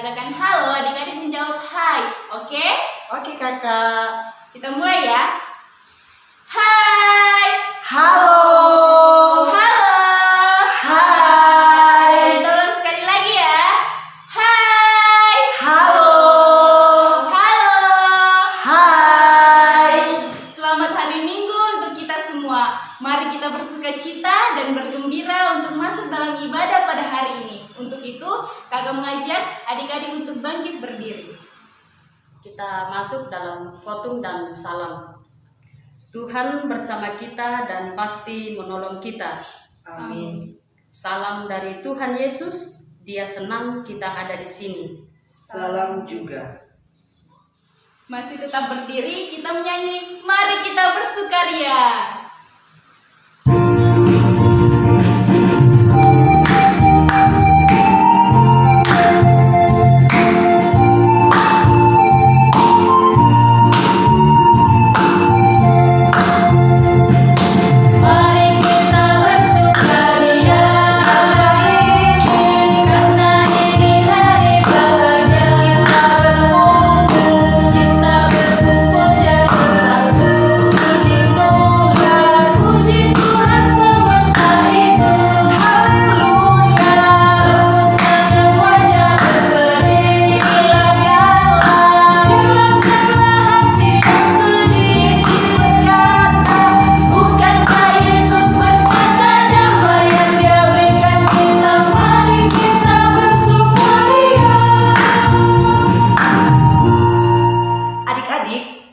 mengatakan halo, adik-adik menjawab hai. Oke? Oke kakak. Kita mulai ya. Hai. Halo. Halo. Hai. Tolong sekali lagi ya. Hai. Halo. Halo. Hai. Selamat hari Minggu untuk kita semua. Mari kita bersukacita dan bergembira untuk masuk dalam ibadah pada hari ini. Untuk itu, kakak mengajak adik-adik untuk bangkit berdiri. Kita masuk dalam khotbah dan salam. Tuhan bersama kita dan pasti menolong kita. Amin. Salam dari Tuhan Yesus, Dia senang kita ada di sini. Salam juga. Masih tetap berdiri, kita menyanyi, mari kita bersukaria.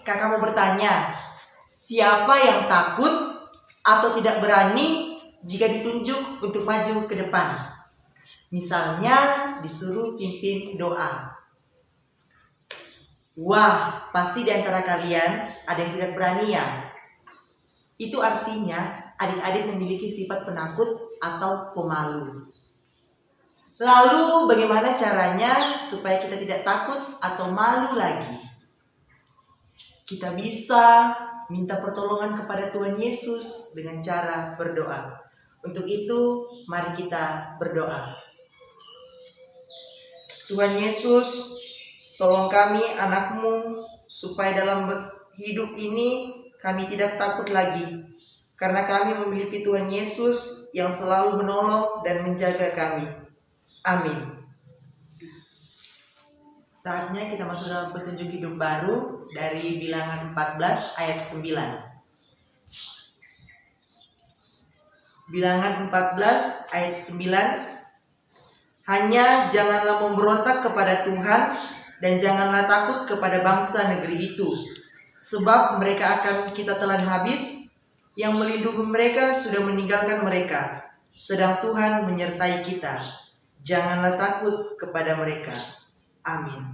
Kakak mau bertanya, siapa yang takut atau tidak berani jika ditunjuk untuk maju ke depan? Misalnya disuruh pimpin doa. Wah, pasti di antara kalian ada yang tidak berani ya? Itu artinya adik-adik memiliki sifat penakut atau pemalu. Lalu bagaimana caranya supaya kita tidak takut atau malu lagi? Kita bisa minta pertolongan kepada Tuhan Yesus dengan cara berdoa. Untuk itu, mari kita berdoa. Tuhan Yesus, tolong kami anak-Mu supaya dalam hidup ini kami tidak takut lagi. Karena kami memiliki Tuhan Yesus yang selalu menolong dan menjaga kami. Amin. Saatnya kita masuk dalam petunjuk hidup baru dari Bilangan 14 ayat 9. Bilangan 14 ayat 9. Hanya janganlah memberontak kepada Tuhan dan janganlah takut kepada bangsa negeri itu, sebab mereka akan kita telan habis, yang melindungi mereka sudah meninggalkan mereka, sedang Tuhan menyertai kita. Janganlah takut kepada mereka. Amin.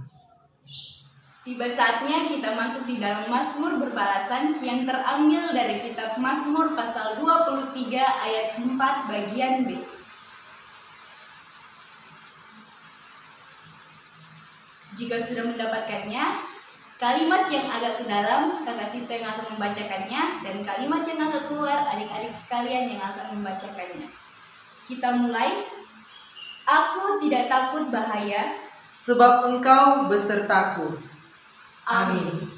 Tiba saatnya kita masuk di dalam Mazmur berbalasan yang terambil dari kitab Mazmur pasal 23 ayat 4 bagian B. Jika sudah mendapatkannya, kalimat yang agak ke dalam kakak Sinto yang akan membacakannya, dan kalimat yang agak keluar adik-adik sekalian yang akan membacakannya. Kita mulai. Aku tidak takut bahaya, sebab Engkau besertaku. Amin.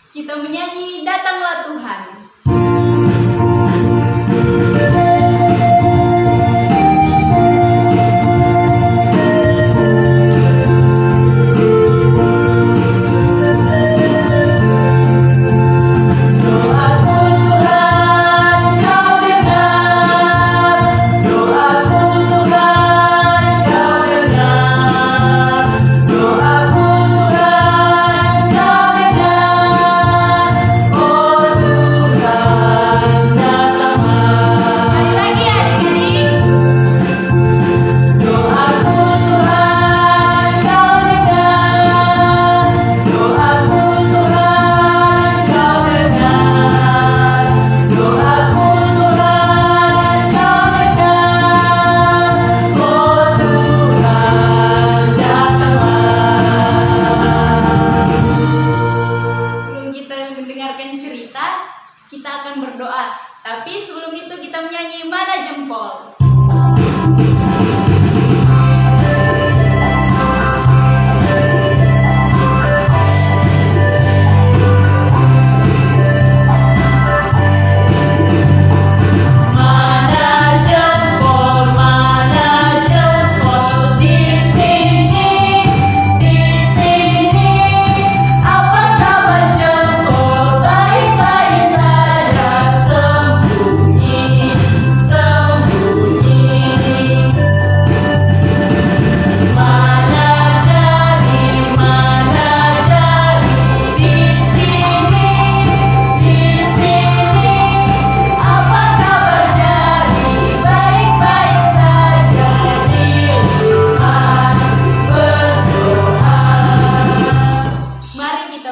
Kita menyanyi, datanglah Tuhan. Tapi sebelum itu kita menyanyi Mana Jempol.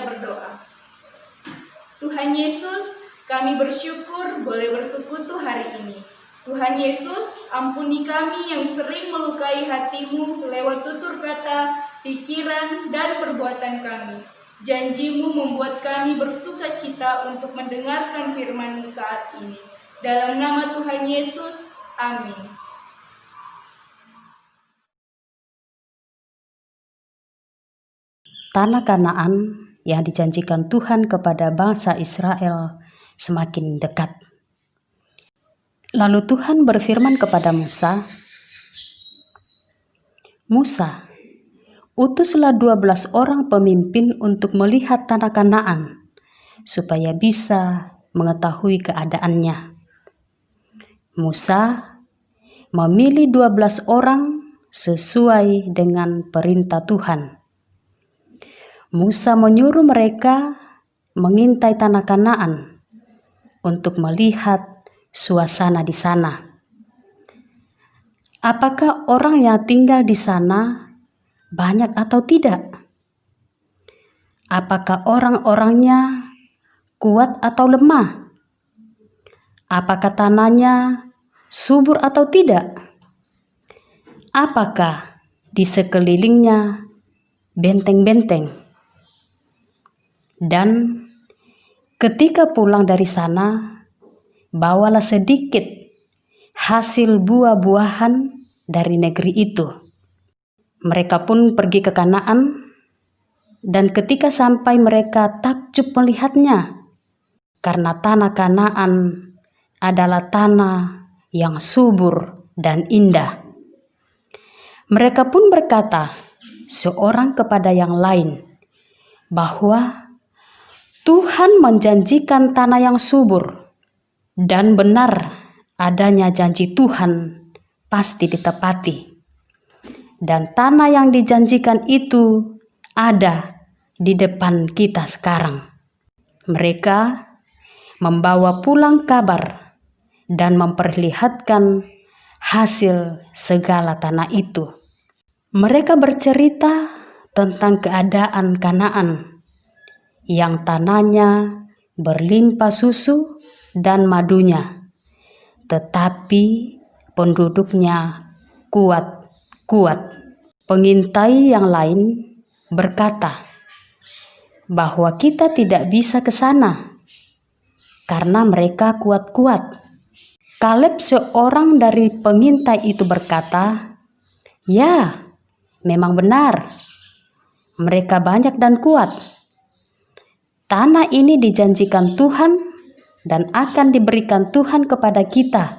berdoa. Tuhan Yesus, kami bersyukur boleh bersekutu hari ini. Tuhan Yesus, ampuni kami yang sering melukai hati-Mu lewat tutur kata, pikiran, dan perbuatan kami. Janji-Mu membuat kami bersuka cita untuk mendengarkan firman-Mu saat ini. Dalam nama Tuhan Yesus, amin. Tanah Kanaan yang dijanjikan Tuhan kepada bangsa Israel semakin dekat. Lalu Tuhan berfirman kepada Musa, "Musa, utuslah 12 orang pemimpin untuk melihat tanah Kanaan, supaya bisa mengetahui keadaannya." Musa memilih 12 orang sesuai dengan perintah Tuhan. Musa menyuruh mereka mengintai tanah Kanaan untuk melihat suasana di sana. Apakah orang yang tinggal di sana banyak atau tidak? Apakah orang-orangnya kuat atau lemah? Apakah tanahnya subur atau tidak? Apakah di sekelilingnya benteng-benteng? Dan ketika pulang dari sana, bawalah sedikit hasil buah-buahan dari negeri itu. Mereka pun pergi ke Kanaan, dan ketika sampai mereka takjub melihatnya, karena tanah Kanaan adalah tanah yang subur dan indah. Mereka pun berkata seorang kepada yang lain bahwa Tuhan menjanjikan tanah yang subur, dan benar adanya janji Tuhan pasti ditepati. Dan tanah yang dijanjikan itu ada di depan kita sekarang. Mereka membawa pulang kabar dan memperlihatkan hasil segala tanah itu. Mereka bercerita tentang keadaan Kanaan yang tanahnya berlimpah susu dan madunya, tetapi penduduknya kuat-kuat. Pengintai yang lain berkata bahwa kita tidak bisa ke sana karena mereka kuat-kuat. Kaleb, seorang dari pengintai itu, berkata, "Ya, memang benar, mereka banyak dan kuat. Tanah ini dijanjikan Tuhan dan akan diberikan Tuhan kepada kita.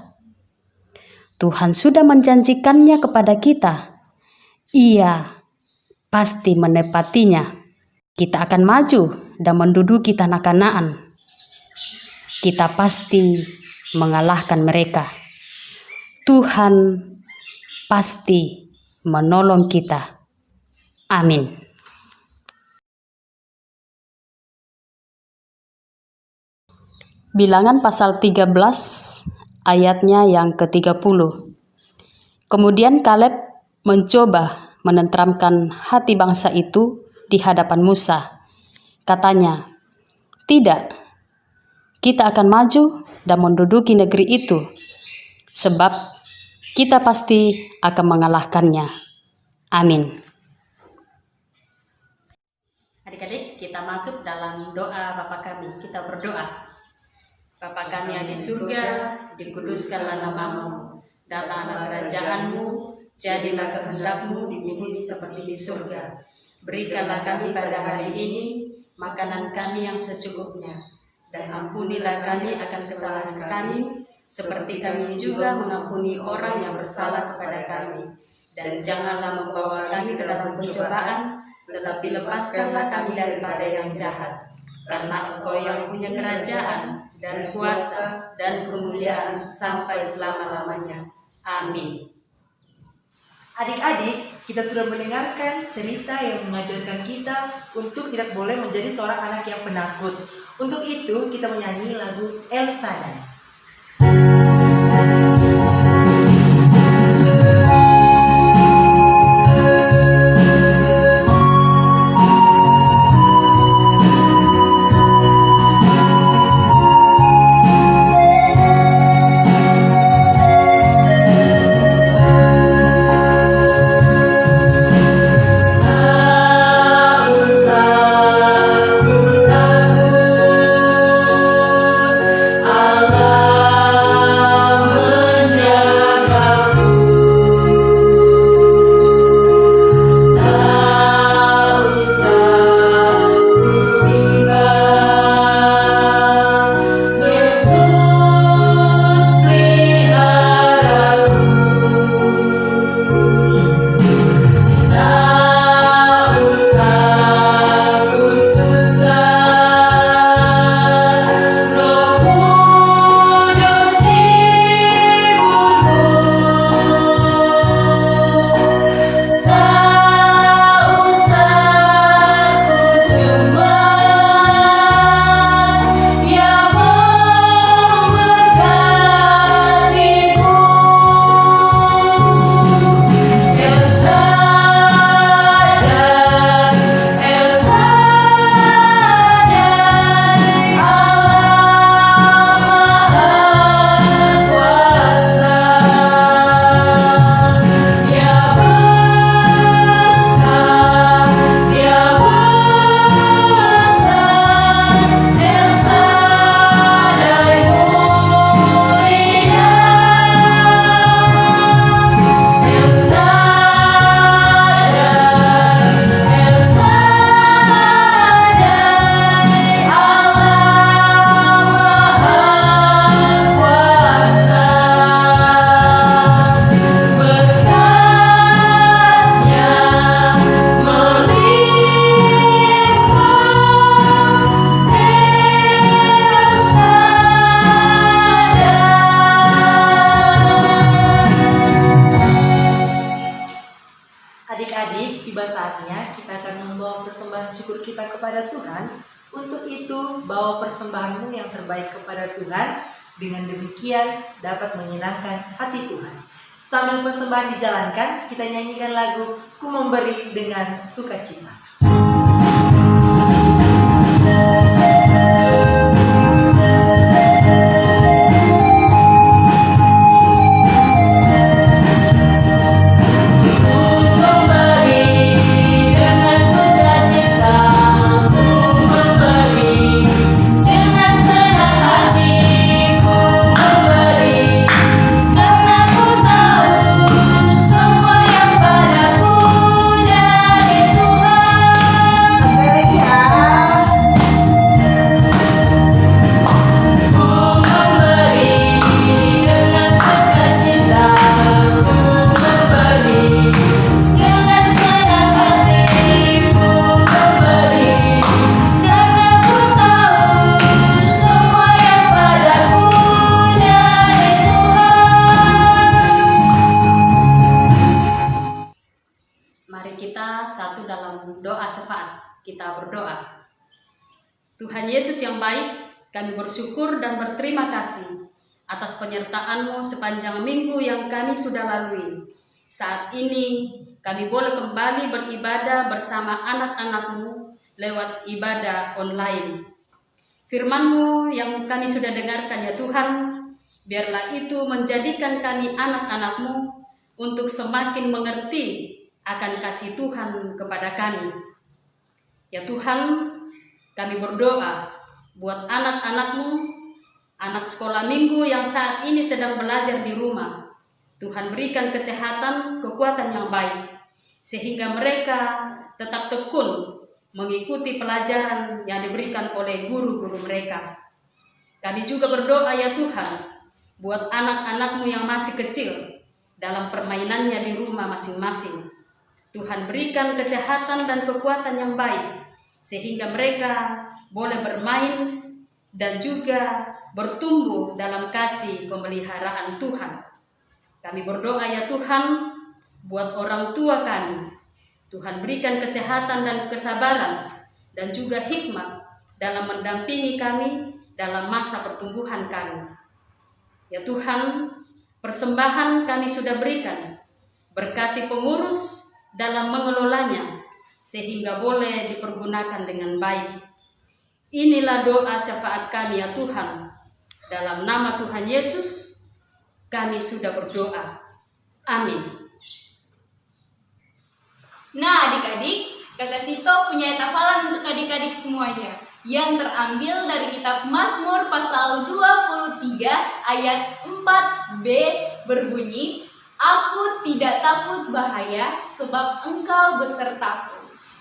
Tuhan sudah menjanjikannya kepada kita. Ia pasti menepatinya. Kita akan maju dan menduduki tanah Kanaan. Kita pasti mengalahkan mereka. Tuhan pasti menolong kita. Amin." Bilangan pasal 13 ayatnya yang ke-30. Kemudian Kaleb mencoba menenteramkan hati bangsa itu di hadapan Musa. Katanya, "Tidak, kita akan maju dan menduduki negeri itu, sebab kita pasti akan mengalahkannya." Amin. Adik-adik, kita masuk dalam doa Bapa kami. Kita berdoa. Bapa kami yang di surga, dikuduskanlah nama-Mu, datanglah kerajaan-Mu, jadilah kehendak-Mu di bumi seperti di surga. Berikanlah kami pada hari ini makanan kami yang secukupnya, dan ampunilah kami akan kesalahan kami, seperti kami juga mengampuni orang yang bersalah kepada kami. Dan janganlah membawa kami ke dalam pencobaan, tetapi lepaskanlah kami daripada yang jahat. Karena Engkau yang punya kerajaan dan kuasa dan kemuliaan sampai selama-lamanya. Amin. Adik-adik, kita sudah mendengarkan cerita yang mengajarkan kita untuk tidak boleh menjadi seorang anak yang penakut. Untuk itu, kita menyanyi lagu El Shaddai. itu bawa persembahanmu yang terbaik kepada Tuhan. Dengan demikian dapat menyenangkan hati Tuhan. Sambil persembahan dijalankan, kita nyanyikan lagu Ku Memberi dengan Sukacita. Kita berdoa. Tuhan Yesus yang baik, kami bersyukur dan berterima kasih atas penyertaan-Mu sepanjang minggu yang kami sudah lalui. Saat ini kami boleh kembali beribadah bersama anak-anak-Mu lewat ibadah online. Firman-Mu yang kami sudah dengarkan ya Tuhan, biarlah itu menjadikan kami anak-anak-Mu untuk semakin mengerti akan kasih Tuhan kepada kami. Ya Tuhan, kami berdoa buat anak-anak-Mu, anak sekolah minggu yang saat ini sedang belajar di rumah. Tuhan berikan kesehatan, kekuatan yang baik, sehingga mereka tetap tekun mengikuti pelajaran yang diberikan oleh guru-guru mereka. Kami juga berdoa ya Tuhan, buat anak-anak-Mu yang masih kecil dalam permainannya di rumah masing-masing. Tuhan berikan kesehatan dan kekuatan yang baik, sehingga mereka boleh bermain dan juga bertumbuh dalam kasih pemeliharaan Tuhan. Kami berdoa ya Tuhan, buat orang tua kami. Tuhan berikan kesehatan dan kesabaran dan juga hikmat dalam mendampingi kami dalam masa pertumbuhan kami. Ya Tuhan, persembahan kami sudah berikan. Berkati pengurus dalam mengelolanya, sehingga boleh dipergunakan dengan baik. Inilah doa syafaat kami ya Tuhan. Dalam nama Tuhan Yesus, kami sudah berdoa. Amin. Nah adik-adik, Kakak Sito punya hafalan untuk adik-adik semuanya, yang terambil dari kitab Mazmur pasal 23 ayat 4b berbunyi, Aku tidak takut bahaya sebab Engkau besertaku.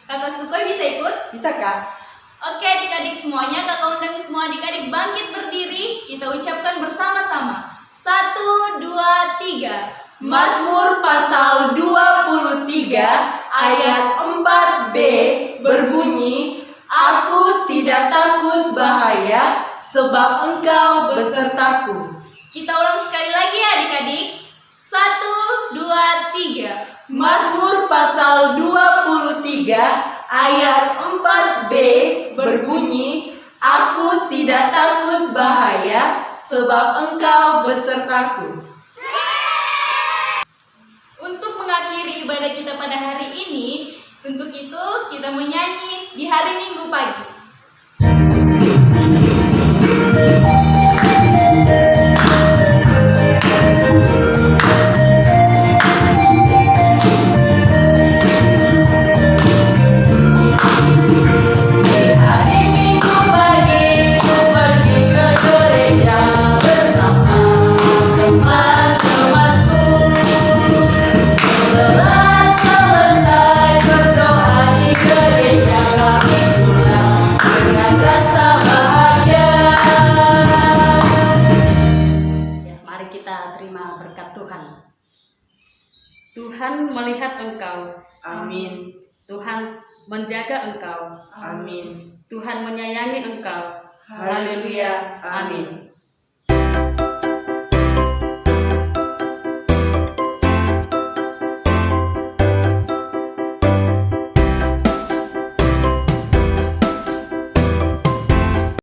Kakak Sukoi bisa ikut? Bisa Kak? Oke adik-adik semuanya, kakak undang semua adik-adik bangkit berdiri. Kita ucapkan bersama-sama. 1, 2, 3. Mazmur pasal 23 ayat 4b berbunyi, Aku tidak takut bahaya sebab Engkau besertaku. Kita ulang sekali lagi ya adik-adik. 1, 2, 3. Mazmur pasal 23 ayat 4b berbunyi, Aku tidak takut bahaya sebab Engkau besertaku. Untuk mengakhiri ibadah kita pada hari ini, untuk itu kita menyanyi di hari Minggu pagi. Tuhan melihat engkau. Amin. Tuhan menjaga engkau. Amin. Tuhan menyayangi engkau. Haleluya. Amin.